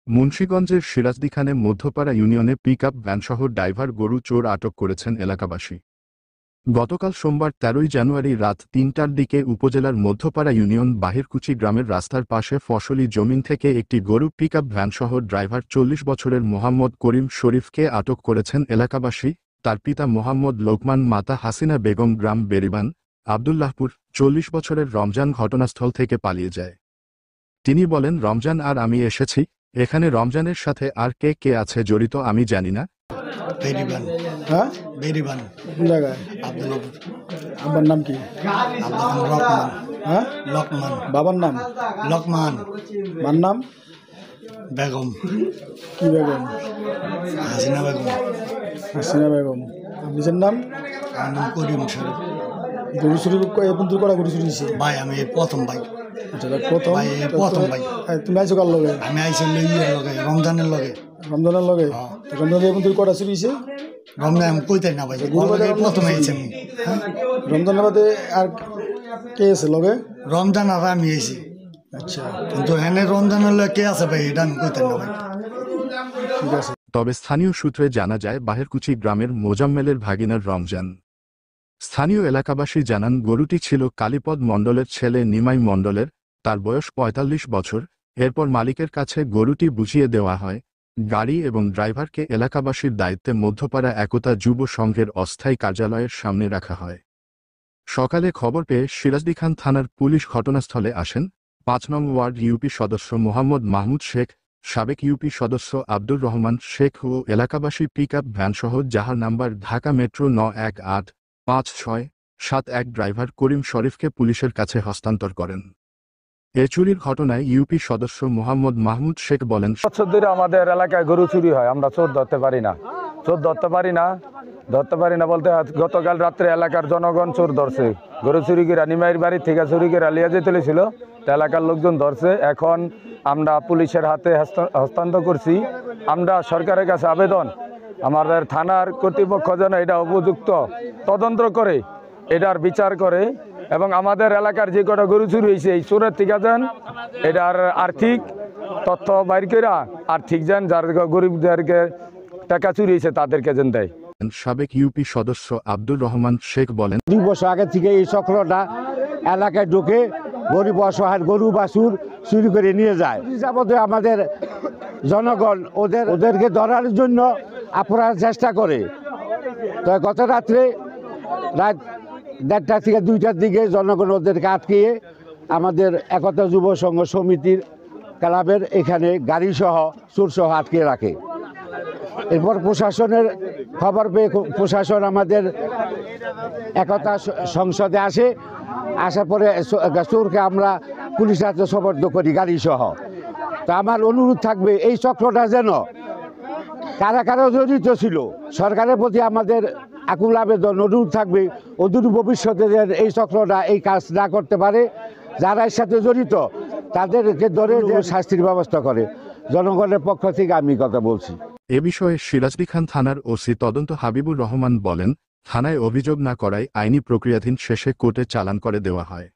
মুন্সিগঞ্জের সিরাজদিখানে মধ্যপাড়া ইউনিয়নে pickup ভ্যানসহ driver গরু চোর আটক করেছেন এলাকাবাসী। গতকাল সোমবার ১৩ জানুয়ারি রাত ৩টার দিকে উপজেলার মধ্যপাড়া ইউনিয়ন বাহিরকুচি গ্রামের রাস্তার পাশে ফসলি জমিন থেকে একটি গরু পিকআপ ভ্যানসহ ড্রাইভার ৪০ বছরের মোহাম্মদ করিম শরীফকে আটক করেছেন এলাকাবাসী। তার পিতা মোহাম্মদ লোকমান, মাতা হাসিনা বেগম, গ্রাম বেরিবান আবদুল্লাহপুর। ৪০ বছরের রমজান ঘটনাস্থল থেকে পালিয়ে যায়। তিনি বলেন, রমজান আর আমি এসেছি, এখানে রমজানের সাথে আর কে কে আছে জড়িত আমি জানি না। বেরিবান। হ্যাঁ, বেরিবান কোন জায়গায়? আব্দুল্লাহপুর। আব্বার নাম কি? রকমান। হ্যাঁ, লকমান। বাবার নাম লকমান। মার নাম বেগম। কি বেগম? হাসিনা বেগম। হাসিনা বেগম। নিজের নাম? আমার নাম করিম শরীফ। গরু চুরি এখন তুই করা গরু চুরি হয়েছে? ভাই আমি প্রথম ভাই। প্রথম ভাই। তুমি আইছো কার লগে? আমি আইছি ইয়ের লগে, রমজানের লগে। রমজানের লগে? রমজানের এখন তুই কটা চুরি হয়েছে? রমজান আমি কইতাই না ভাই, প্রথম আইছি আমি। রমজানের বাদে আর কে আছে লগে? রমজান আর আমি আইছি। আচ্ছা, কিন্তু এনে রমজানের লগে কে আছে ভাই এটা আমি কইতাই না ভাই। ঠিক আছে। তবে স্থানীয় সূত্রে জানা যায়, বাহিরকুচি গ্রামের মোজাম্মেলের ভাগিনার রমজান। স্থানীয় এলাকাবাসী জানান, গরুটি ছিল কালীপদ মণ্ডলের ছেলে নিমাই মণ্ডলের। তার বয়স ৪৫ বছর। এরপর মালিকের কাছে গরুটি বুঝিয়ে দেওয়া হয়। গাড়ি এবং ড্রাইভারকে এলাকাবাসীর দায়িত্বে মধ্যপাড়া একতা যুব সংঘের অস্থায়ী কার্যালয়ের সামনে রাখা হয়। সকালে খবর পেয়ে সিরাজদিখান থানার পুলিশ ঘটনাস্থলে আসেন। ৫ নং ওয়ার্ড ইউপি সদস্য মোহাম্মদ মাহমুদ শেখ, সাবেক ইউপি সদস্য আব্দুর রহমান শেখ ও এলাকাবাসী পিকআপ ভ্যানসহ যাহার নাম্বার ঢাকা মেট্রো ৯১৮৫৬৭১ ড্রাইভার করিম শরীফকে পুলিশের কাছে হস্তান্তর করেন। এ চুরির ঘটনায় ইউপি সদস্য মোহাম্মদ মাহমুদ শেখ বলেন, বছর ধরে আমাদের এলাকায় গরু চুরি হয়, আমরা চোর ধরতে পারি না। বলতে গতকাল রাত্রে এলাকার জনগণ চোর ধরছে। গরু চুরি করে নিমাইয়ের বাড়ি থেকে চুরি করে লিয়া যেতে ছিল, এলাকার লোকজন ধরছে। এখন আমরা পুলিশের হাতে হস্তান্তর করছি। আমরা সরকারের কাছে আবেদন, আমাদের থানার কর্তৃপক্ষ যেন এটা উপযুক্ত তদন্ত করে এটার বিচার করে এবং আমাদের এলাকার যে কটা গরু চুরি হয়েছে এই চোরের থেকে যান এটার আর্থিক তথ্য বাইর করে আর্থিক যান, যার গরিবদেরকে টাকা চুরি হয়েছে তাদেরকে যেন দেয়। সাবেক ইউপি সদস্য আব্দুর রহমান শেখ বলেন, ২ বছর আগে থেকে এই চক্রটা এলাকায় ঢুকে গরিব অসহায় গরু বাছুর চুরি করে নিয়ে যায়। যাবতীয় আমাদের জনগণ ওদেরকে ধরার জন্য আপ্রাণ চেষ্টা করে। তো গত রাত্রে রাত ১:৩০ থেকে ২টার দিকে জনগণ ওদেরকে আটকিয়ে আমাদের একতা যুব সংঘ সমিতির ক্লাবের এখানে গাড়িসহ চোরসহ আটকিয়ে রাখে। এরপর প্রশাসনের খবর পেয়ে প্রশাসন আমাদের একতা সংসদে আসার পরে চোরকে আমরা পুলিশের হাতে সোপর্দ করি গাড়ি সহ। তা আমার অনুরোধ থাকবে, এই চক্রটা যেন কারা কারা জড়িত ছিল সরকারের প্রতি আমাদের আকুল আবেদন, অনুরোধ থাকবে অদূর ভবিষ্যতে যেন এই চক্রটা এই কাজ না করতে পারে। যারা এর সাথে জড়িত তাদেরকে ধরে শাস্তির ব্যবস্থা করে। জনগণের পক্ষ থেকে আমি কথা বলছি। এ বিষয়ে সিরাজদিখান থানার ওসি তদন্ত হাবিবুর রহমান বলেন, থানায় অভিযোগ না করায় আইনি প্রক্রিয়াধীন শেষে কোর্টে চালান করে দেওয়া হয়।